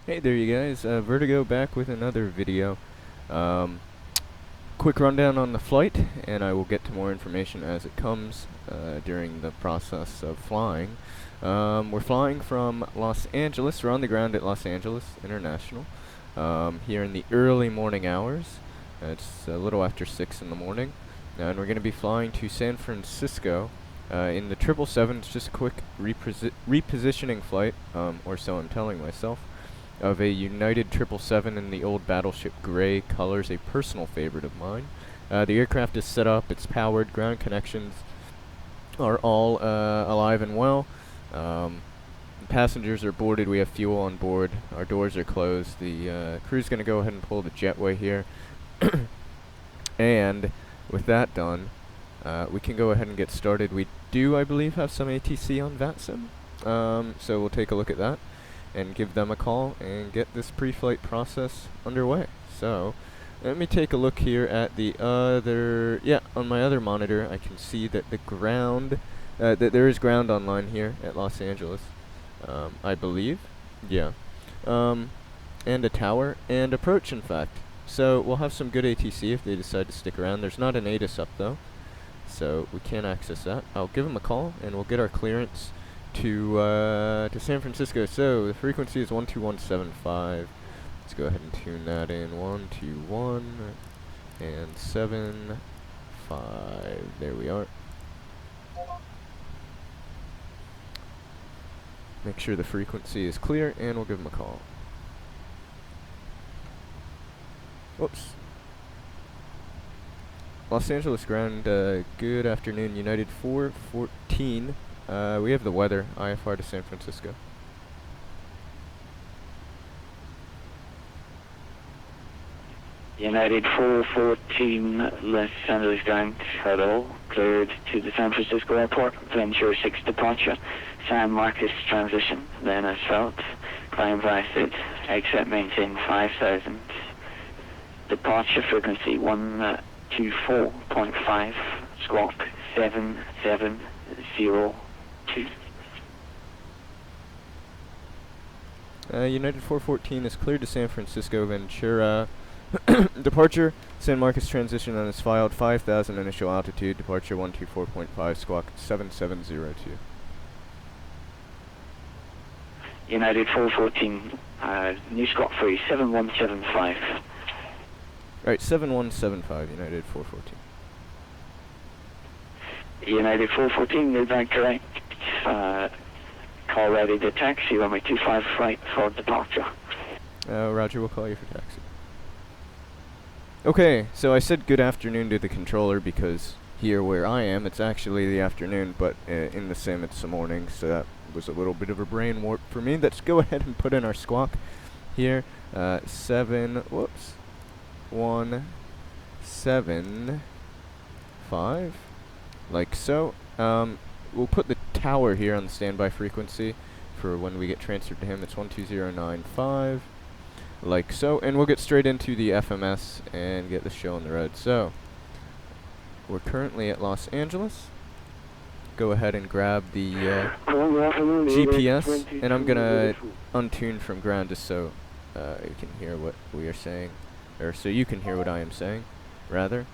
Hey there you guys, Vertigo back with another video. Quick rundown on the flight, and I will get to more information as it comes during the process of flying. We're flying from Los Angeles. We're on the ground at Los Angeles International here in the early morning hours. It's a little after 6 in the morning, and we're going to be flying to San Francisco in the 777. It's just a quick repositioning flight, or so I'm telling myself, of a United 777 in the old Battleship Grey colors, a personal favorite of mine. The aircraft is set up, it's powered, ground connections are all alive and well. Passengers are boarded, we have fuel on board, our doors are closed. The crew's going to go ahead and pull the jetway here. And with that done, we can go ahead and get started. We do, I believe, have some ATC on VATSIM, so we'll take a look at that and give them a call and get this pre-flight process underway. So let me take a look here at the other, on my other monitor I can see that the ground, that there is ground online here at Los Angeles, I believe, and a tower and approach, in fact. So we'll have some good ATC if they decide to stick around. There's not an ATIS up though, so we can't access that. I'll give them a call and we'll get our clearance to San Francisco. So the frequency is 12175. Let's go ahead and tune that in. 121 and 75. There we are. Make sure the frequency is clear and we'll give them a call. Whoops. Los Angeles ground, good afternoon, United 414. We have the weather, IFR to San Francisco. United 414, Los Angeles ground, hello, cleared to the San Francisco airport, Ventura 6 departure, San Marcos transition, then asphalt, climb vested, exit maintain 5000, departure frequency 124.5, squawk 7702. United 414 is cleared to San Francisco, Ventura. Departure, San Marcos transition on is filed, 5,000 initial altitude, departure 124.5, squawk 7702. United 414, new squawk free, 7175. Alright, 7175, United 414. United 414, is that correct? Call ready to taxi, runway 25 flight for departure. Roger, we'll call you for taxi. Okay, so I said good afternoon to the controller because here where I am, it's actually the afternoon, but in the sim it's the morning, so that was a little bit of a brain warp for me. Let's go ahead and put in our squawk here. 7175, like so. We'll put the tower here on the standby frequency for when we get transferred to him. It's 12095, like so, and we'll get straight into the FMS and get the show on the road. So we're currently at Los Angeles. Go ahead and grab the GPS, and I'm gonna untune from ground just so you can hear what we are saying, or so you can hear what I am saying, rather.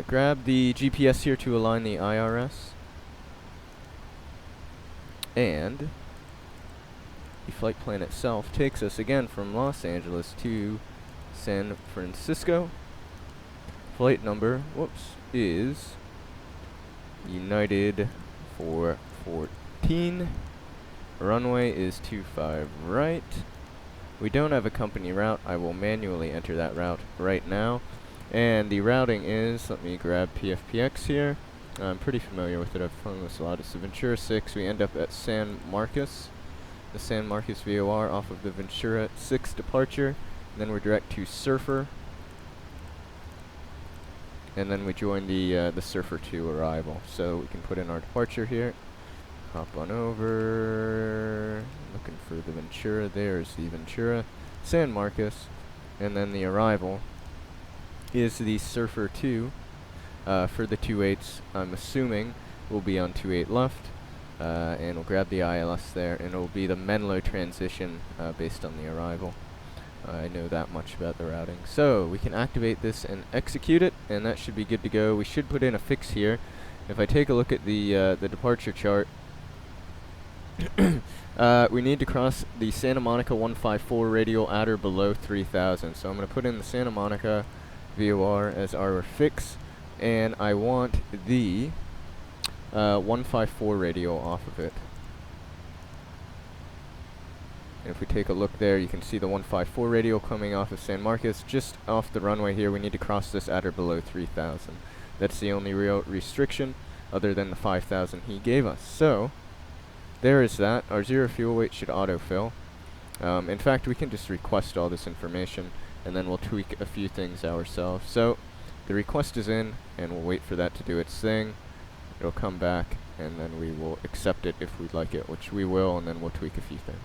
Grab the GPS here to align the IRS, and the flight plan itself takes us again from Los Angeles to San Francisco. Flight number, is United 414. Runway is 25 right. We don't have a company route. I will manually enter that route right now. And the routing is, let me grab PFPX here. I'm pretty familiar with it, I've flown this a lot. It's the Ventura 6. We end up at San Marcos, the San Marcos VOR off of the Ventura 6 departure. And then we're direct to Surfer. And then we join the Surfer 2 arrival. So we can put in our departure here. Hop on over. Looking for the Ventura. There's the Ventura. San Marcos. And then the arrival is the Surfer 2 for the 28s. I'm assuming we'll be on 28 left. and we'll grab the ILS there, and it'll be the Menlo transition based on the arrival. I know that much about the routing. So we can activate this and execute it, and that should be good to go. We should put in a fix here. If I take a look at the departure chart, we need to cross the Santa Monica 154 radial at or below 3000. So I'm going to put in the Santa Monica VOR as our fix, and I want the 154 radial off of it. And if we take a look there, you can see the 154 radial coming off of San Marcos, just off the runway here. We need to cross this at or below 3000. That's the only real restriction, other than the 5000 he gave us. So, there is that. Our zero fuel weight should autofill. In fact, we can just request all this information, and then we'll tweak a few things ourselves. So, the request is in, and we'll wait for that to do its thing. It'll come back, and then we will accept it if we'd like it, which we will, and then we'll tweak a few things.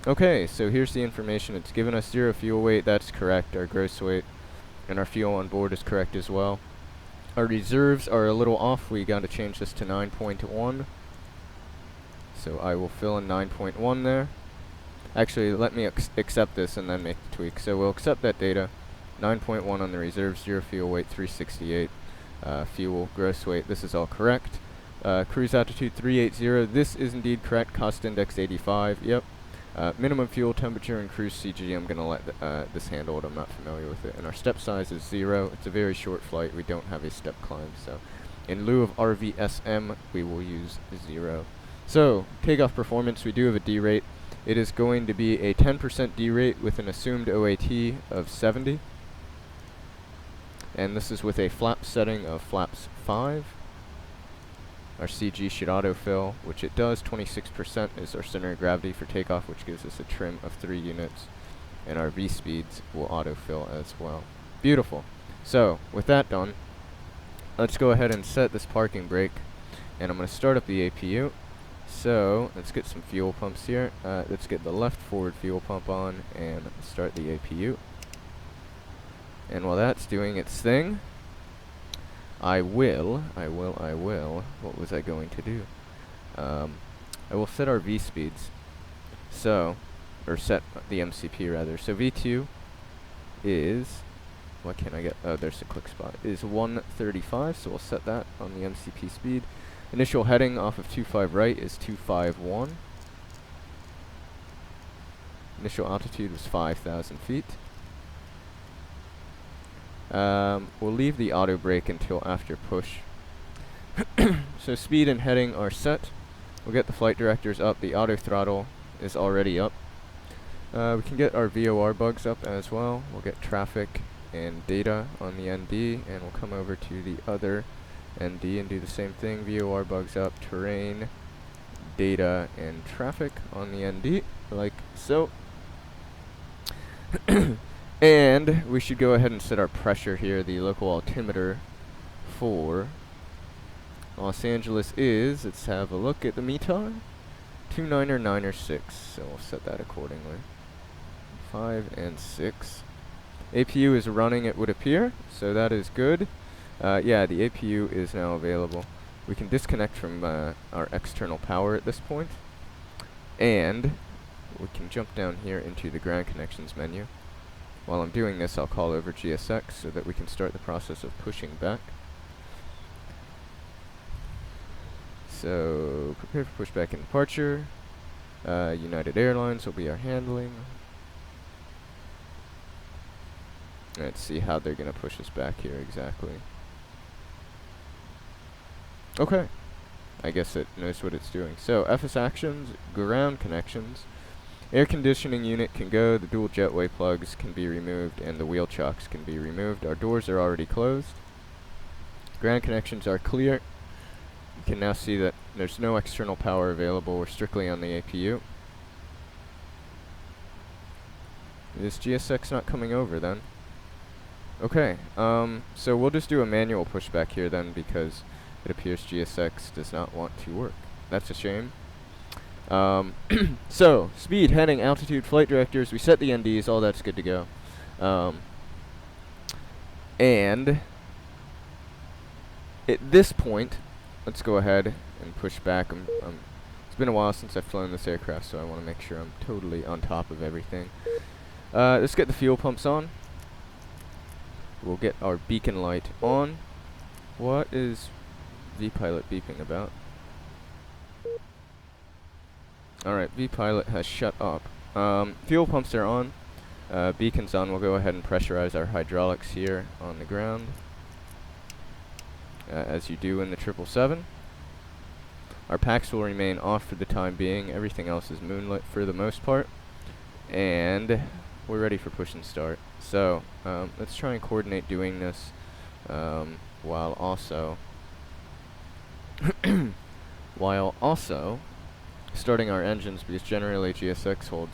Okay, so here's the information. It's given us zero fuel weight. That's correct. Our gross weight and our fuel on board is correct as well. Our reserves are a little off. We got to change this to 9.1. So I will fill in 9.1 there. Actually, let me accept this and then make the tweak. So we'll accept that data. 9.1 on the reserves, zero fuel weight, 368. Fuel, gross weight, this is all correct. Cruise altitude 380. This is indeed correct. Cost index 85. Yep. Minimum fuel temperature and cruise CG, I'm going to let this handle it. I'm not familiar with it. And our step size is 0. It's a very short flight. We don't have a step climb. So in lieu of RVSM, we will use 0. So takeoff performance, we do have a D rate. It is going to be a 10% D rate with an assumed OAT of 70. And this is with a flap setting of flaps 5. Our CG should autofill, which it does. 26% is our center of gravity for takeoff, which gives us a trim of 3 units. And our V speeds will autofill as well. Beautiful. So, with that done, let's go ahead and set this parking brake. And I'm going to start up the APU. So, let's get some fuel pumps here. Let's get the left forward fuel pump on and start the APU. And while that's doing its thing, I will, what was I going to do? I will set our V speeds. So, or set the MCP rather. So V2 is, what can I get? Oh, there's a quick spot. Is 135, so we'll set that on the MCP speed. Initial heading off of 25 right is 251. Initial altitude was 5,000 feet. We'll leave the auto brake until after push. So speed and heading are set. We'll get the flight directors up. The auto throttle is already up. We can get our VOR bugs up as well. We'll get traffic and data on the ND, and we'll come over to the other ND and do the same thing. VOR bugs up, terrain, data, and traffic on the ND, like so. And we should go ahead and set our pressure here. The local altimeter for Los Angeles is, let's have a look at the METAR, 29 or 9 or 6, so we'll set that accordingly. 5 and 6. APU is running, it would appear, so that is good. Yeah, the APU is now available. We can disconnect from our external power at this point, and we can jump down here into the ground connections menu. While I'm doing this, I'll call over GSX so that we can start the process of pushing back. So, prepare for pushback and departure. United Airlines will be our handling. Let's see how they're going to push us back here exactly. Okay. I guess it knows what it's doing. So, FS actions, ground connections. Air conditioning unit can go, the dual jetway plugs can be removed, and the wheel chocks can be removed. Our doors are already closed. Ground connections are clear. You can now see that there's no external power available. We're strictly on the APU. Is GSX not coming over then? Okay, so we'll just do a manual pushback here then, because it appears GSX does not want to work. That's a shame. So, speed, heading, altitude, flight directors, we set the NDs, all that's good to go. And at this point, let's go ahead and push back. It's been a while since I've flown this aircraft, so I want to make sure I'm totally on top of everything. Let's get the fuel pumps on. We'll get our beacon light on. What is V-Pilot beeping about? Alright, V-Pilot has shut up. Fuel pumps are on. Beacon's on. We'll go ahead and pressurize our hydraulics here on the ground. As you do in the 777. Our packs will remain off for the time being. Everything else is moonlit for the most part. And we're ready for push and start. So, let's try and coordinate doing this while also starting our engines, because generally GSX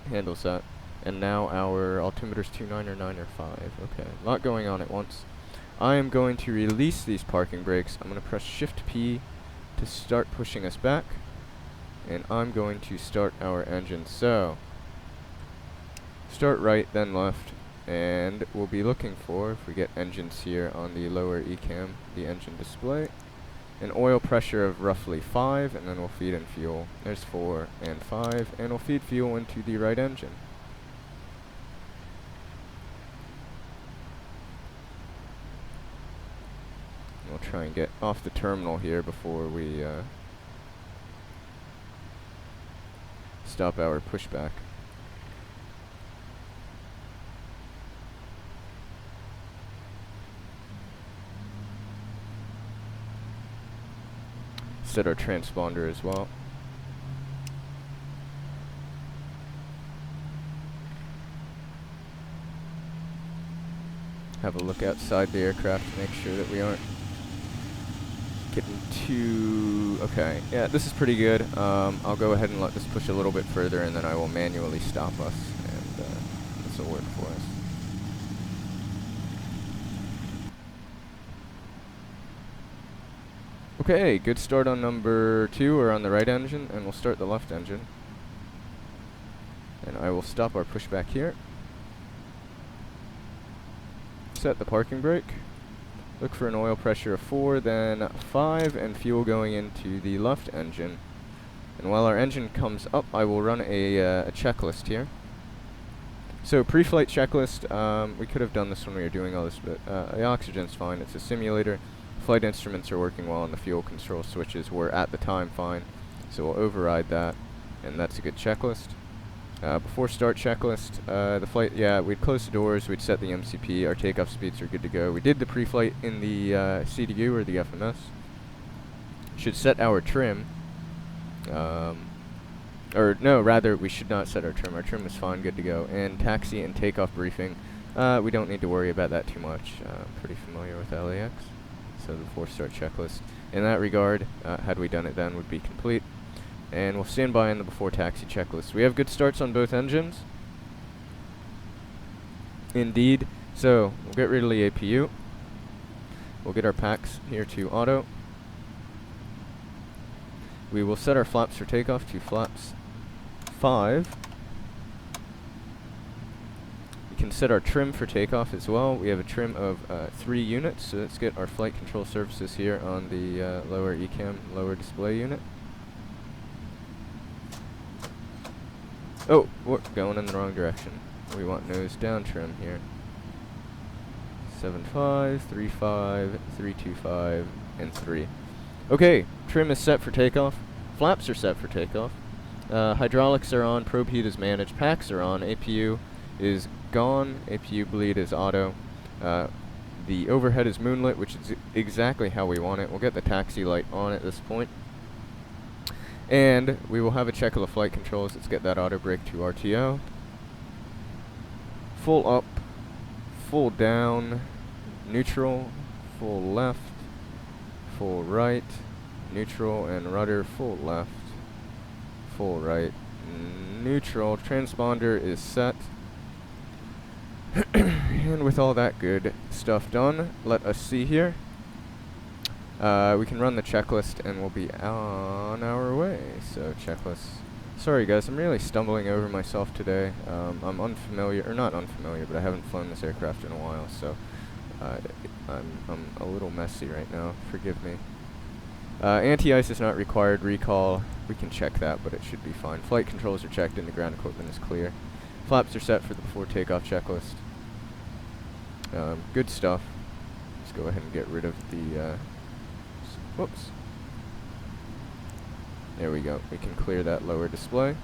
handles that. And now our altimeter's 29 or 9 or 5. Okay, a lot going on at once. I am going to release these parking brakes. I'm going to press Shift P to start pushing us back. And I'm going to start our engine. So, start right, then left. And we'll be looking for, if we get engines here on the lower ECAM, the engine display, an oil pressure of roughly 5, and then we'll feed in fuel. There's 4 and 5, and we'll feed fuel into the right engine. We'll try and get off the terminal here before we stop our pushback. Set our transponder as well. Have a look outside the aircraft to make sure that we aren't getting too... Okay, yeah, this is pretty good. I'll go ahead and let this push a little bit further, and then I will manually stop us, and this will work for us. Okay, good start on number 2, or on the right engine, and we'll start the left engine. And I will stop our pushback here. Set the parking brake. Look for an oil pressure of 4, then 5, and fuel going into the left engine. And while our engine comes up, I will run a checklist here. So, pre-flight checklist, we could have done this when we were doing all this, but the oxygen's fine. It's a simulator. Flight instruments are working well, and the fuel control switches were at the time fine. So we'll override that, and that's a good checklist. Before start checklist, the flight, yeah, we'd close the doors, we'd set the MCP, our takeoff speeds are good to go. We did the pre-flight in the CDU, or the FMS. Should set our trim, or no, rather, we should not set our trim is fine, good to go. And taxi and takeoff briefing, we don't need to worry about that too much. Pretty familiar with LAX. So the before start checklist, in that regard, had we done it then, would be complete. And we'll stand by in the before taxi checklist. We have good starts on both engines. Indeed. So, we'll get rid of the APU. We'll get our packs here to auto. We will set our flaps for takeoff to flaps 5. We can set our trim for takeoff as well. We have a trim of 3 units. So let's get our flight control surfaces here on the lower ECAM, lower display unit. Oh, we're going in the wrong direction. We want nose down trim here. 7.5, 3.5, 3.25, and 3. Okay, trim is set for takeoff. Flaps are set for takeoff. Hydraulics are on, probe heat is managed, packs are on, APU is gone, APU bleed is auto. The overhead is moonlit, which is exactly how we want it. We'll get the taxi light on at this point. And we will have a check of the flight controls. Let's get that auto brake to RTO. Full up, full down, neutral, full left, full right, neutral, and rudder, full left, full right, neutral. Transponder is set. And with all that good stuff done, let us see here. We can run the checklist and we'll be on our way. So checklist. Sorry guys, I'm really stumbling over myself today. I'm unfamiliar, or not unfamiliar, but I haven't flown this aircraft in a while, so I'm a little messy right now. Forgive me. Anti-ice is not required. Recall, we can check that, but it should be fine. Flight controls are checked and the ground equipment is clear. Flaps are set for the before takeoff checklist. Good stuff. Let's go ahead and get rid of the, whoops. There we go. We can clear that lower display.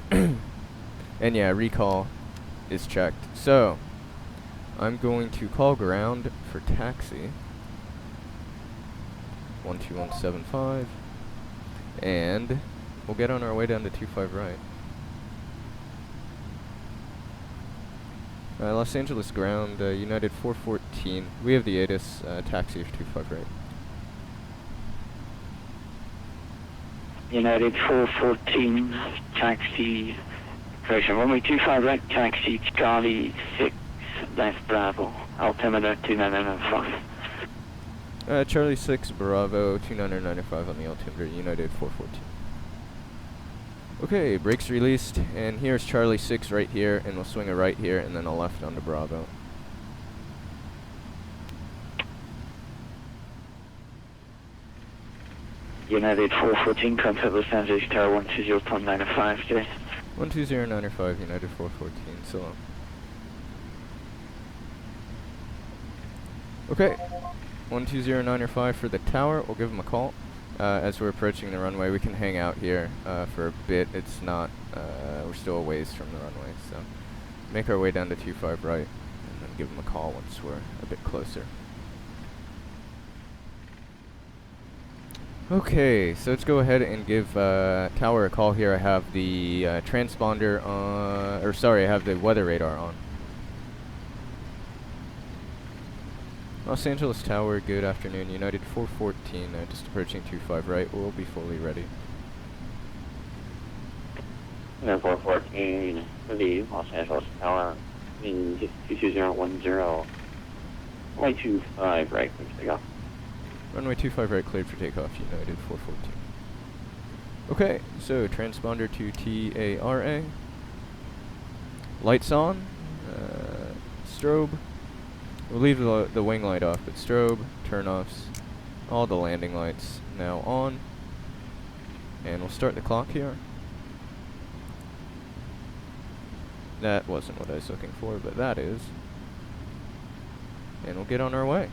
And yeah, recall is checked. So, I'm going to call ground for taxi. 12175. And we'll get on our way down to 25 right. Los Angeles ground, United 414. We have the ATIS, taxi for 25 right. United 414, taxi, correction, runway 25 right, taxi, Charlie 6, left Bravo, altimeter 2995. Charlie 6, Bravo, 2995 on the altimeter, United 414. Okay, brakes released, and here's Charlie 6 right here, and we'll swing a right here, and then a left onto Bravo. United 414, contact Los Angeles Tower 120.905 today. 120.905, United 414, so long. Okay, 120.905 for the tower, we'll give them a call. As we're approaching the runway, we can hang out here for a bit. It's not, we're still a ways from the runway, so make our way down to 25 right, and then give them a call once we're a bit closer. Okay, so let's go ahead and give tower a call here. I have the transponder on, or sorry, I have the weather radar on. Los Angeles Tower, good afternoon. United 414, just approaching 25 right. We'll be fully ready. United 414, the Los Angeles Tower, in 22010, runway 25 right, please take off. Runway 25 right, cleared for takeoff, United 414. Okay, so transponder to TARA. Lights on. Strobe. We'll leave the wing light off, but strobe, turn-offs, all the landing lights now on. And we'll start the clock here. That wasn't what I was looking for, but that is. And we'll get on our way.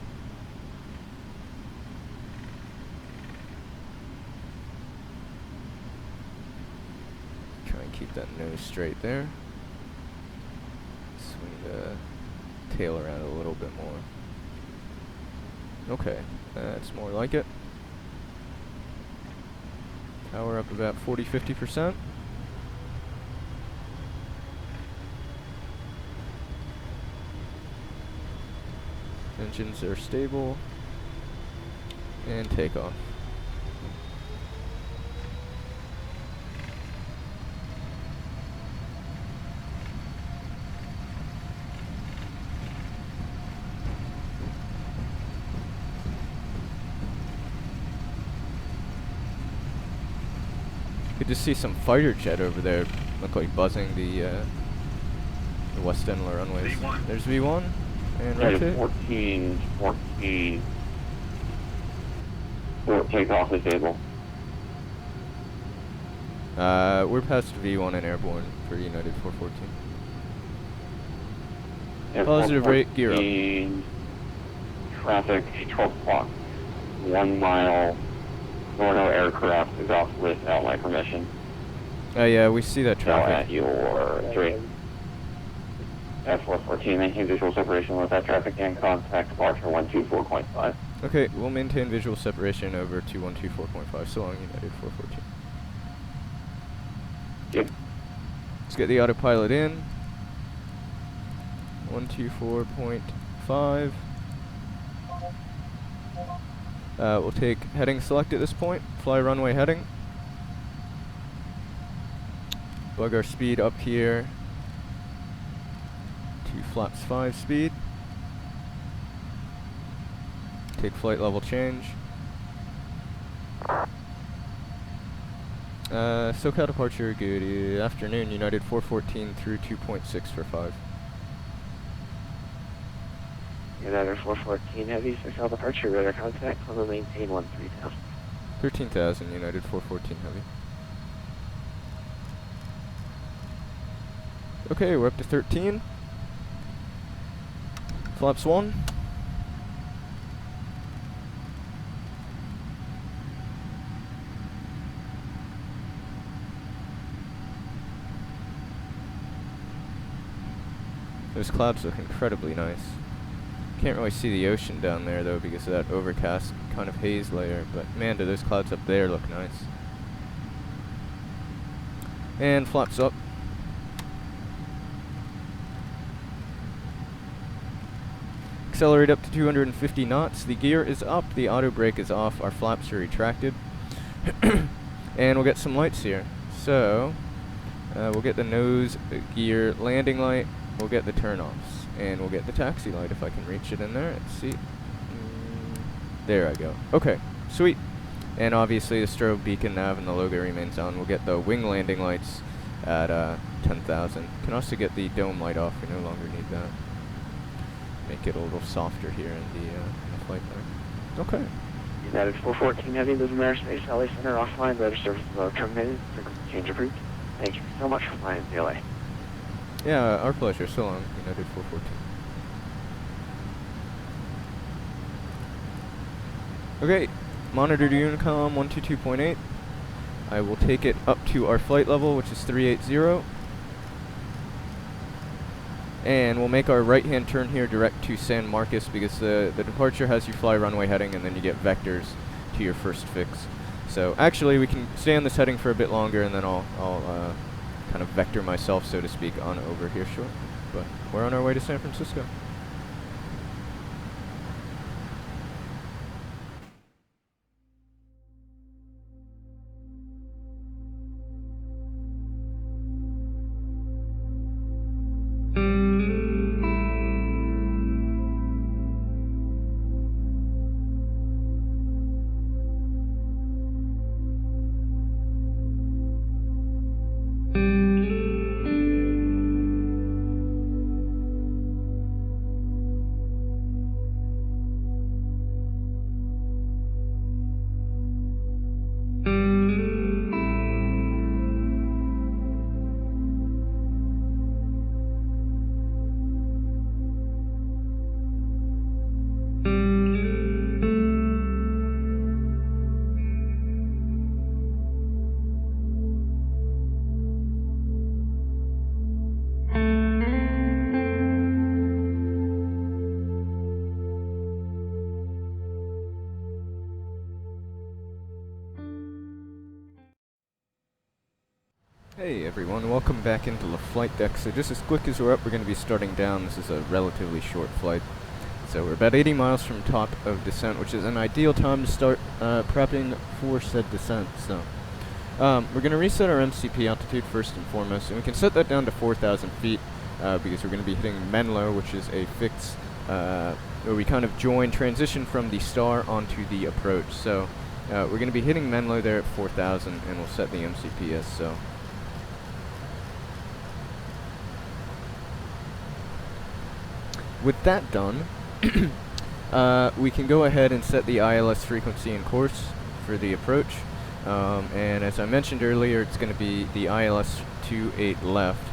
Try and keep that nose straight there. Swing the tail around a little bit more. Okay, that's more like it. Tower up about 40-50%. Engines are stable. And takeoff. Good to see some fighter jet over there. Look like buzzing the west end of the runways. V1. There's V1 and rotate. 14, for takeoff is able. We're past V1 and airborne for United 414. Positive rate, gear up. Traffic 12 o'clock. 1 mile. No aircraft is off without my permission. Yeah, we see that Now traffic. at your 3. F414, maintain visual separation with that traffic and contact departure 124.5. Okay, we'll maintain visual separation over to 124.5. So long, United 414. Yep. Let's get the autopilot in. 124.5. We'll take heading select at this point. Fly runway heading. Bug our speed up here to flaps 5 speed. Take flight level change. SoCal departure, good afternoon, United 414 through 2.6 for 5. United 414 Heavy, 6 Alpha departure, radar contact, on the maintain 13,000. 13,000, United 414 Heavy. Okay, we're up to 13. Flaps 1. Those clouds look incredibly nice. Can't really see the ocean down there though because of that overcast kind of haze layer, but man, do those clouds up there look nice. And flaps up. Accelerate up to 250 knots. The gear is up, the auto brake is off, our flaps are retracted. And we'll get some lights here. So, we'll get the nose gear landing light, we'll get the turn-offs, and we'll get the taxi light if I can reach it in there. Let's see. There I go. Okay, sweet. And obviously the strobe beacon nav and the logo remains on. We'll get the wing landing lights at 10,000. Can also get the dome light off, we no longer need that. Make it a little softer here in the flight line. Okay. United 414 Heavy, Lisbon Airspace, LA Center offline, weather service terminated, frequency change approved. Thank you so much for flying to LA. Yeah, our pleasure. So long, United 414. Okay, monitor to Unicom 122.8. I will take it up to our flight level, which is 380. And we'll make our right-hand turn here direct to San Marcos because the departure has you fly runway heading and then you get vectors to your first fix. So actually we can stay on this heading for a bit longer and then I'll kind of vector myself, so to speak, on over here short. But we're on our way to San Francisco. Hey everyone, welcome back into the flight deck. So just as quick as we're up, we're going to be starting down. This is a relatively short flight. So we're about 80 miles from top of descent, which is an ideal time to start prepping for said descent. So we're going to reset our MCP altitude first and foremost, and we can set that down to 4,000 feet because we're going to be hitting Menlo, which is a fix where we kind of transition from the star onto the approach. So we're going to be hitting Menlo there at 4,000, and we'll set the MCP as so. With that done, we can go ahead and set the ILS frequency and course for the approach. And as I mentioned earlier, it's going to be the ILS 28 left.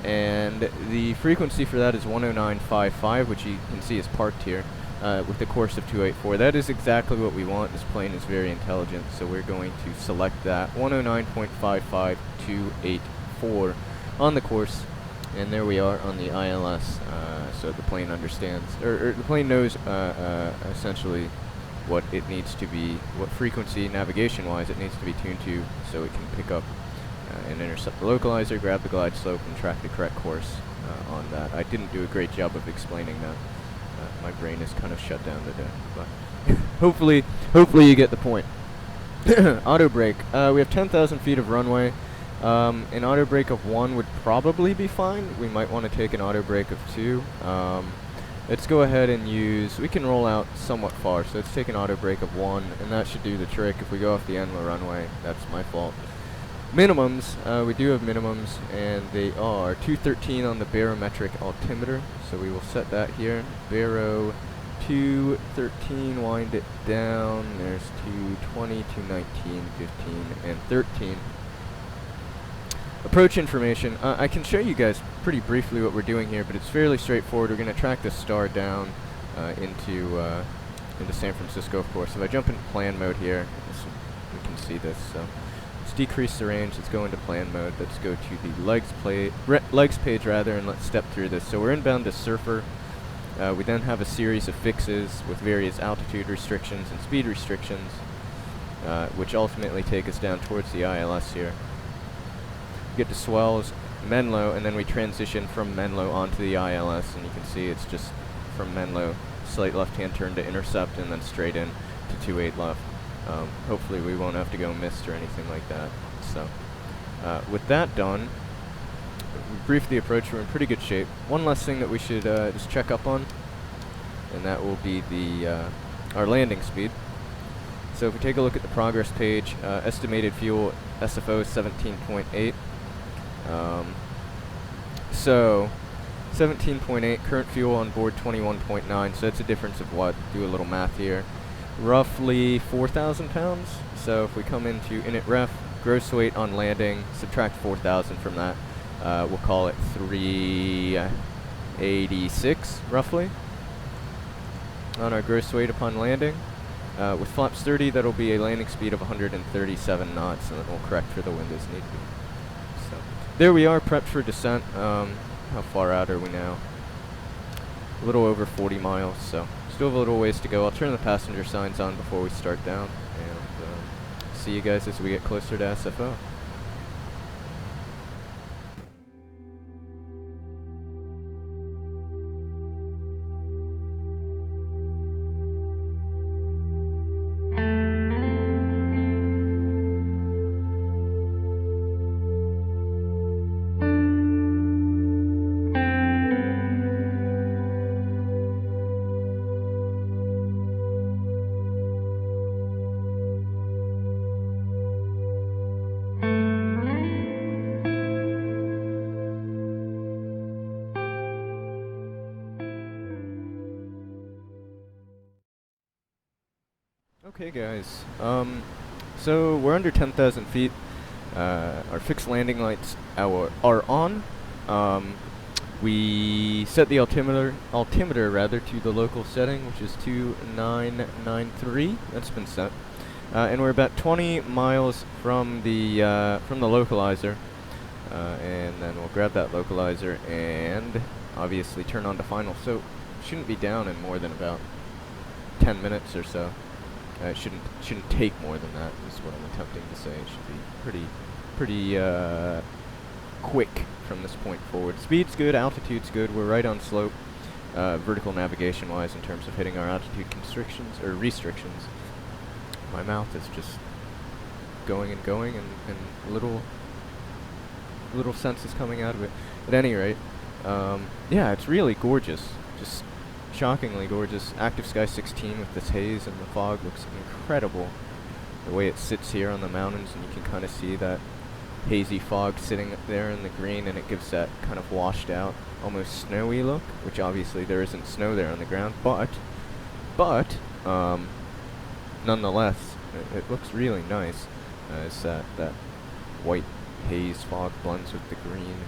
And the frequency for that is 109.55, which you can see is parked here, with the course of 284. That is exactly what we want. This plane is very intelligent, so we're going to select that 109.55284 on the course. And there we are on the ILS, so the plane understands, or the plane knows essentially what it needs to be, what frequency navigation-wise it needs to be tuned to, so it can pick up and intercept the localizer, grab the glide slope, and track the correct course on that. I didn't do a great job of explaining that. My brain is kind of shut down today, but hopefully you get the point. Auto brake. We have 10,000 feet of runway. An auto brake of 1 would probably be fine. We might want to take an auto brake of 2. Let's go ahead and we can roll out somewhat far, so let's take an auto brake of 1, and that should do the trick. If we go off the Enla runway, that's my fault. Minimums, we do have minimums, and they are 213 on the barometric altimeter, so we will set that here. Baro 213, wind it down, there's 220, 219, 15, and 13. Approach information, I can show you guys pretty briefly what we're doing here, but it's fairly straightforward. We're going to track the star down into San Francisco, of course. If I jump into plan mode here, we can see this, so. Let's decrease the range, let's go into plan mode, let's go to the legs page rather, and let's step through this. So we're inbound to Surfer. We then have a series of fixes with various altitude restrictions and speed restrictions, which ultimately take us down towards the ILS here. We get to swells, Menlo, and then we transition from Menlo onto the ILS, and you can see it's just from Menlo, slight left-hand turn to intercept, and then straight in to 28 left. Hopefully we won't have to go missed or anything like that. So, with that done, we brief the approach. We're in pretty good shape. One last thing that we should just check up on, and that will be the our landing speed. So if we take a look at the progress page, estimated fuel SFO is 17.8. So 17.8, current fuel on board 21.9, so that's a difference of what? Do a little math here. Roughly 4,000 pounds. So if we come into init ref, gross weight on landing, subtract 4,000 from that, we'll call it 386 roughly on our gross weight upon landing. With flaps 30, that'll be a landing speed of 137 knots, and then we'll correct for the wind as need be. So there we are, prepped for descent. How far out are we now? A little over 40 miles, so still have a little ways to go. I'll turn the passenger signs on before we start down, and see you guys as we get closer to SFO. Okay guys, so we're under 10,000 feet. Our fixed landing lights are on. We set the altimeter to the local setting, which is 2993. That's been set, and we're about 20 miles from the localizer, and then we'll grab that localizer and obviously turn on to final. So shouldn't be down in more than about 10 minutes or so. It shouldn't take more than that, is what I'm attempting to say. It should be pretty quick from this point forward. Speed's good, altitude's good. We're right on slope, vertical navigation-wise, in terms of hitting our altitude constrictions or restrictions. My mouth is just going and going, and little sense is coming out of it. At any rate, yeah, it's really gorgeous. Just shockingly gorgeous. Active sky 16 with this haze and the fog looks incredible. The way it sits here on the mountains, and you can kind of see that hazy fog sitting up there in the green, and it gives that kind of washed out, almost snowy look, which obviously there isn't snow there on the ground, but nonetheless, it looks really nice as that white haze fog blends with the green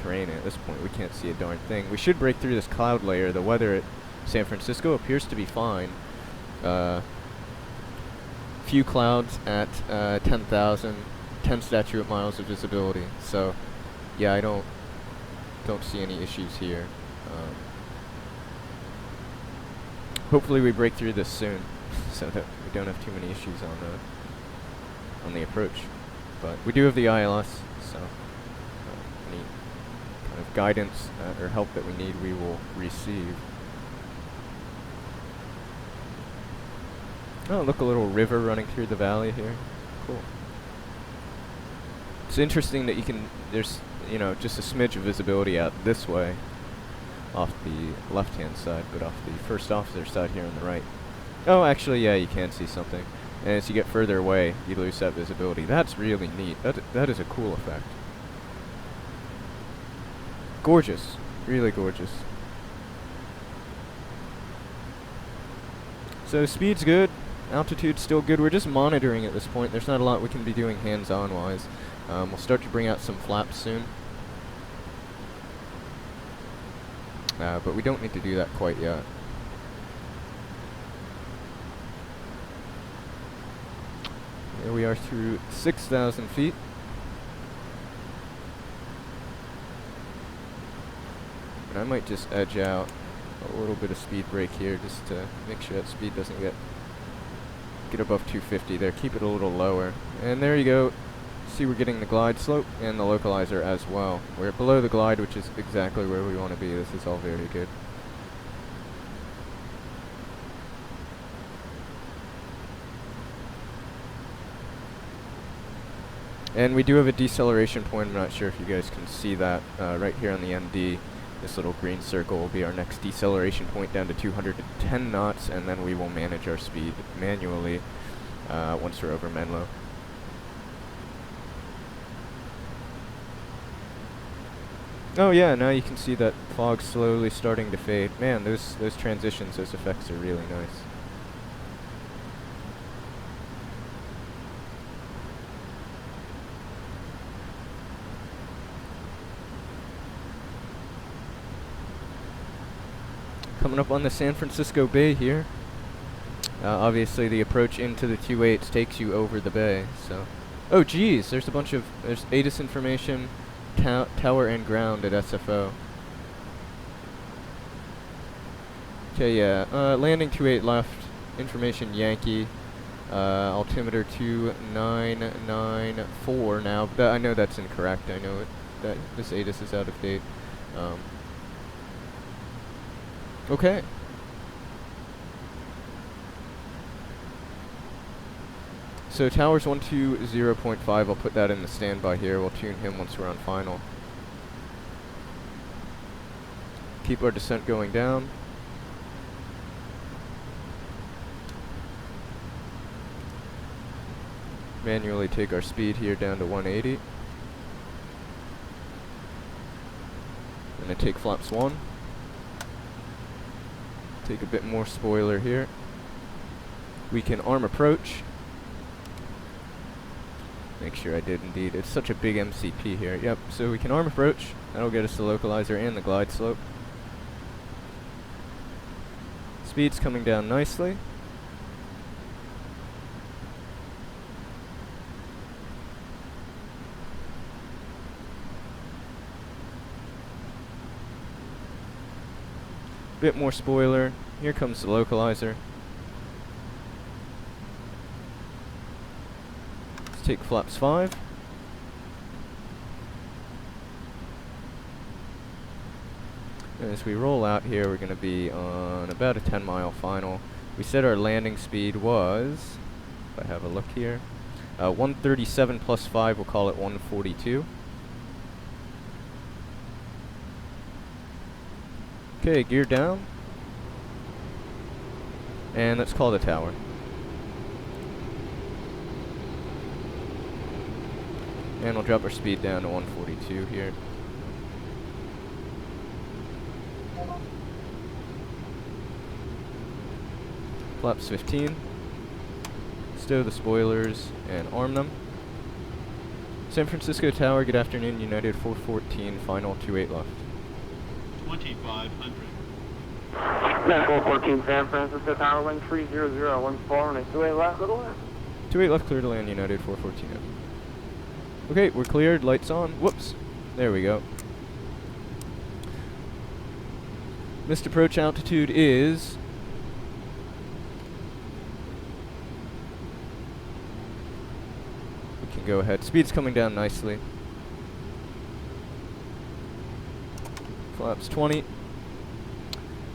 terrain. At this point we can't see a darn thing. We should break through this cloud layer. The weather at San Francisco appears to be fine. Few clouds at 10 statute miles of visibility. So yeah, I don't see any issues here. Hopefully we break through this soon so that we don't have too many issues on the approach. But we do have the ILS, so any kind of guidance or help that we need, we will receive. Oh, look, a little river running through the valley here. Cool. It's interesting that there's, just a smidge of visibility out this way off the left-hand side, but off the first officer side here on the right. Oh, actually, yeah, you can see something. And as you get further away, you lose that visibility. That's really neat. That is a cool effect. Gorgeous. Really gorgeous. So speed's good. Altitude's still good. We're just monitoring at this point. There's not a lot we can be doing hands-on wise. We'll start to bring out some flaps soon. But we don't need to do that quite yet. Here we are through 6,000 feet. And I might just edge out a little bit of speed brake here just to make sure that speed doesn't get above 250 there. Keep it a little lower. And there you go. See, we're getting the glide slope and the localizer as well. We're below the glide, which is exactly where we want to be. This is all very good. And we do have a deceleration point. I'm not sure if you guys can see that right here on the MD. This little green circle will be our next deceleration point down to 210 knots, and then we will manage our speed manually once we're over Menlo. Oh yeah, now you can see that fog slowly starting to fade. Man, those transitions, those effects are really nice. Coming up on the San Francisco Bay here. Obviously the approach into the 2.8s takes you over the bay, so. Oh geez, there's ATIS information, tower and ground at SFO. Okay, yeah, landing 2.8 left, information Yankee, altimeter 2994 now, but I know that's incorrect. I know that this ATIS is out of date. Okay. So towers 120.5, I'll put that in the standby here. We'll tune him once we're on final. Keep our descent going down. Manually take our speed here down to 180. I'm gonna take flaps 1. Take a bit more spoiler here. We can arm approach. Make sure I did indeed. It's such a big MCP here. Yep, so we can arm approach. That'll get us the localizer and the glide slope. Speed's coming down nicely. Bit more spoiler. Here comes the localizer. Let's take flaps 5. And as we roll out here, we're going to be on about a 10-mile final. We said our landing speed was, if I have a look here, 137 plus 5, we'll call it 142. Okay, gear down. And let's call the tower. And we'll drop our speed down to 142 here. Flaps 15. Stow the spoilers and arm them. San Francisco Tower, good afternoon, United 414, final 28 left. 2500. Net 414 San Francisco Tower, wind 30014, and 28 left, little left. 28 left, clear to land, United 414. Okay, we're cleared, lights on. Whoops. There we go. Missed approach altitude is... We can go ahead. Speed's coming down nicely. Flaps 20.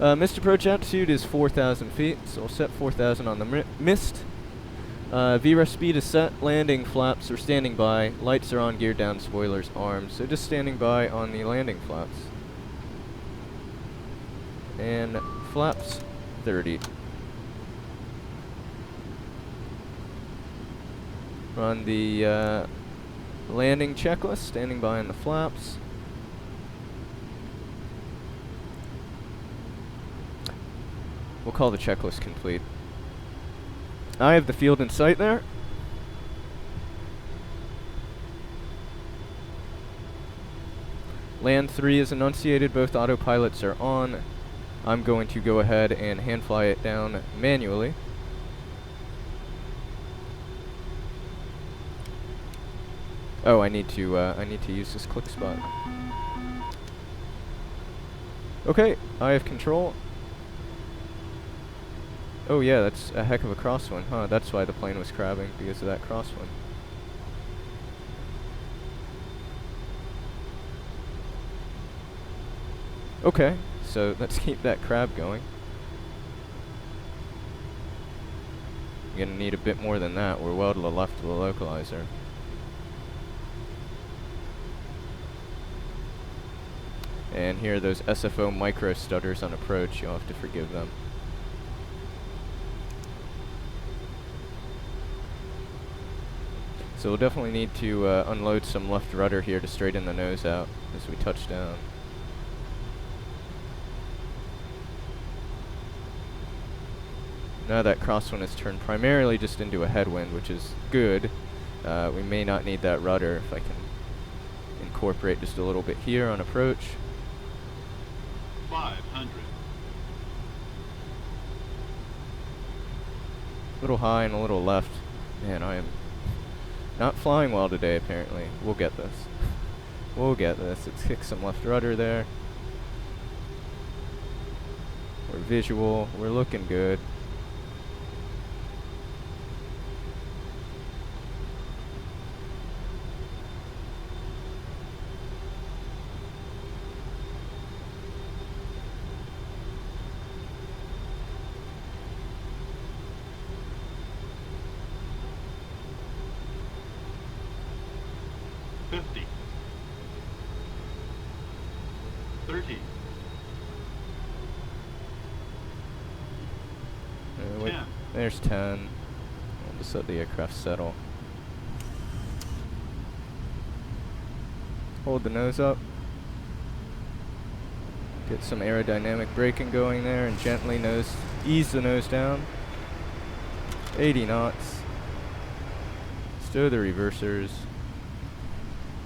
Missed approach altitude is 4,000 feet, so we'll set 4,000 on the missed. VREF speed is set, landing flaps, we're standing by, lights are on, gear down, spoilers armed, so just standing by on the landing flaps. And flaps 30. Run the landing checklist, standing by in the flaps. We'll call the checklist complete. I have the field in sight there. Land 3 is enunciated, both autopilots are on. I'm going to go ahead and hand fly it down manually. Oh, I need to use this click spot. Okay, I have control. Oh yeah, that's a heck of a crosswind, huh? That's why the plane was crabbing, because of that crosswind. Okay, so let's keep that crab going. You're gonna need a bit more than that. We're well to the left of the localizer. And here are those SFO micro stutters on approach. You'll have to forgive them. So we'll definitely need to unload some left rudder here to straighten the nose out as we touch down. Now that crosswind has turned primarily just into a headwind, which is good. We may not need that rudder if I can incorporate just a little bit here on approach. 500. A little high and a little left. Man, I am not flying well today, apparently. We'll get this. We'll get this. Let's kick some left rudder there. We're visual. We're looking good. There's 10. We'll just let the aircraft settle. Hold the nose up. Get some aerodynamic braking going there and gently ease the nose down. 80 knots. Stow the reversers.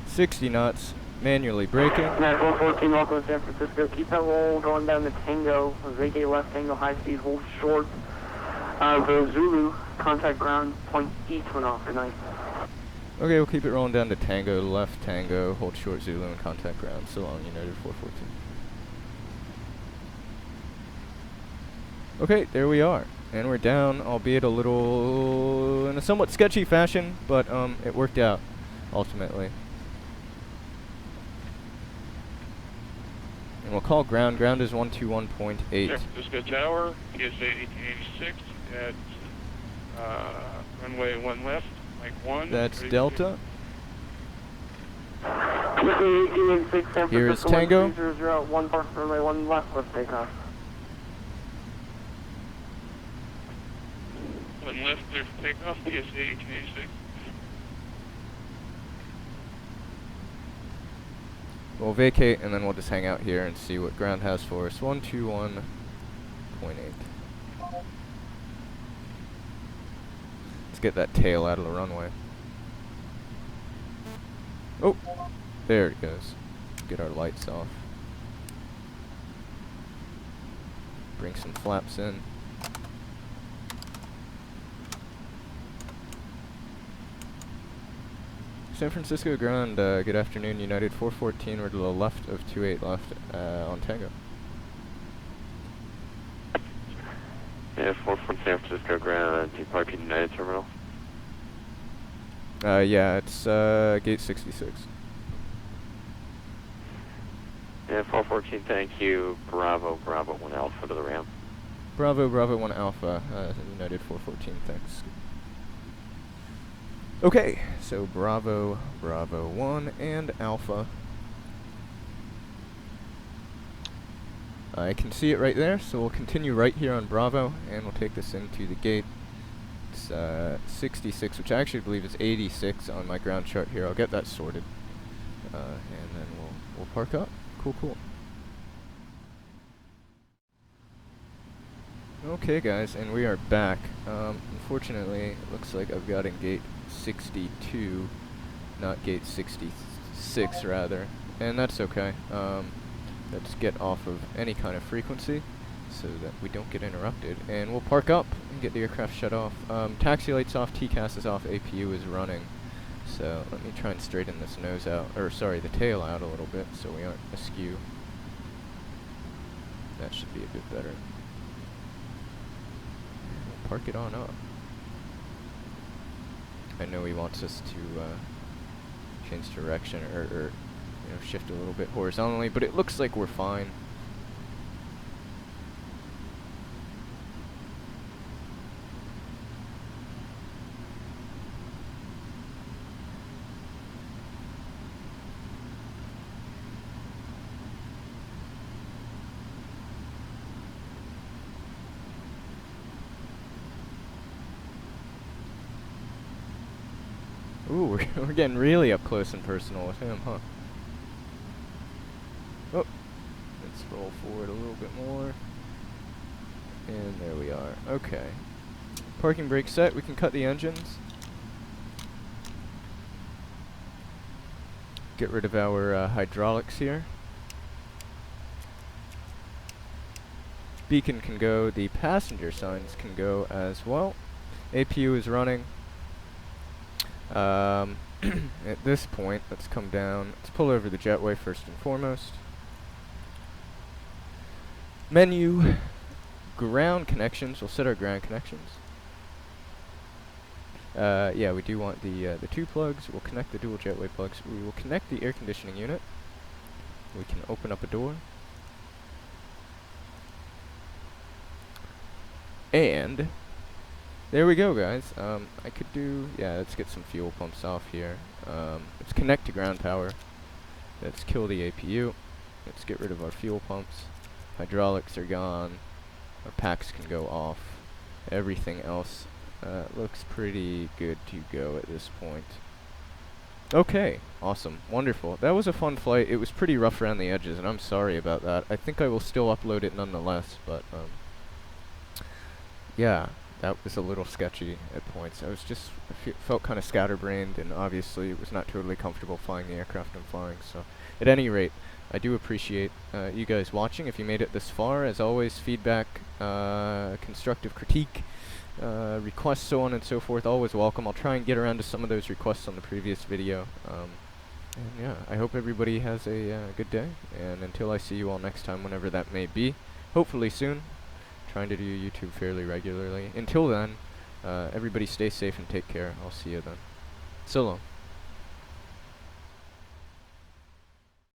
60 knots. Manually braking. United 414, welcome to San Francisco. Keep that roll going down the Tango. Vacate left Tango, high speed, hold short. The Zulu, contact ground, point east went off. Good night. Okay, we'll keep it rolling down to Tango, left Tango, hold short Zulu and contact ground. So long, United 414. Okay, there we are. And we're down, albeit a little in a somewhat sketchy fashion, but it worked out, ultimately. And we'll call ground. Ground is 121.8. San Francisco Tower, PSA 1886 at runway 1 left, Mike 1. That's Delta. PSA 1886, San Here is Francisco, Tango. 1300, 1 park, runway 1 left, left takeoff. 1 left, clear for takeoff, PSA 1886. We'll vacate and then we'll just hang out here and see what ground has for us. 121.8. Let's get that tail out of the runway. Oh, there it goes. Get our lights off. Bring some flaps in. San Francisco ground, good afternoon, United 414, we're to the left of 28 left on Tango. Yeah, 414 San Francisco ground, Prepar3D United terminal. Yeah, it's gate 66. Yeah, 414, thank you. Bravo, Bravo 1 Alpha to the ramp. Bravo, Bravo 1 Alpha, United 414, thanks. Okay, so Bravo, Bravo 1, and Alpha. I can see it right there, so we'll continue right here on Bravo, and we'll take this into the gate It's 66, which I actually believe is 86 on my ground chart here. I'll get that sorted, and then we'll park up. Cool. Okay, guys, and we are back. Unfortunately, it looks like I've got in gate 62, not gate 66 rather, and that's okay. Let's get off of any kind of frequency so that we don't get interrupted, and we'll park up and get the aircraft shut off. Taxi lights off, TCAS is off, APU is running. So let me try and straighten this nose out, or sorry, the tail out a little bit so we aren't askew. That should be a bit better. We'll park it on up. I know he wants us to change direction or you know, shift a little bit horizontally, but it looks like we're fine. Ooh, we're getting really up close and personal with him, huh? Oh, let's roll forward a little bit more. And there we are. Okay. Parking brake set, we can cut the engines. Get rid of our hydraulics here. Beacon can go, the passenger signs can go as well. APU is running. At this point, let's come down. Let's pull over the jetway first and foremost. Menu, ground connections. We'll set our ground connections. Yeah, we do want the 2 plugs. We'll connect the dual jetway plugs. We will connect the air conditioning unit. We can open up a door. And there we go, guys. I could do, yeah, let's get some fuel pumps off here. Let's connect to ground power. Let's kill the APU. Let's get rid of our fuel pumps. Hydraulics are gone. Our packs can go off. Everything else looks pretty good to go at this point. Okay, awesome, wonderful. That was a fun flight. It was pretty rough around the edges, and I'm sorry about that. I think I will still upload it nonetheless, but yeah. That was a little sketchy at points. I felt kind of scatterbrained, and obviously it was not totally comfortable flying the aircraft I'm flying. So, at any rate, I do appreciate you guys watching. If you made it this far, as always, feedback, constructive critique, requests, so on and so forth, always welcome. I'll try and get around to some of those requests on the previous video. And yeah, I hope everybody has a good day. And until I see you all next time, whenever that may be, hopefully soon. Trying to do YouTube fairly regularly. Until then, everybody stay safe and take care. I'll see you then. So long.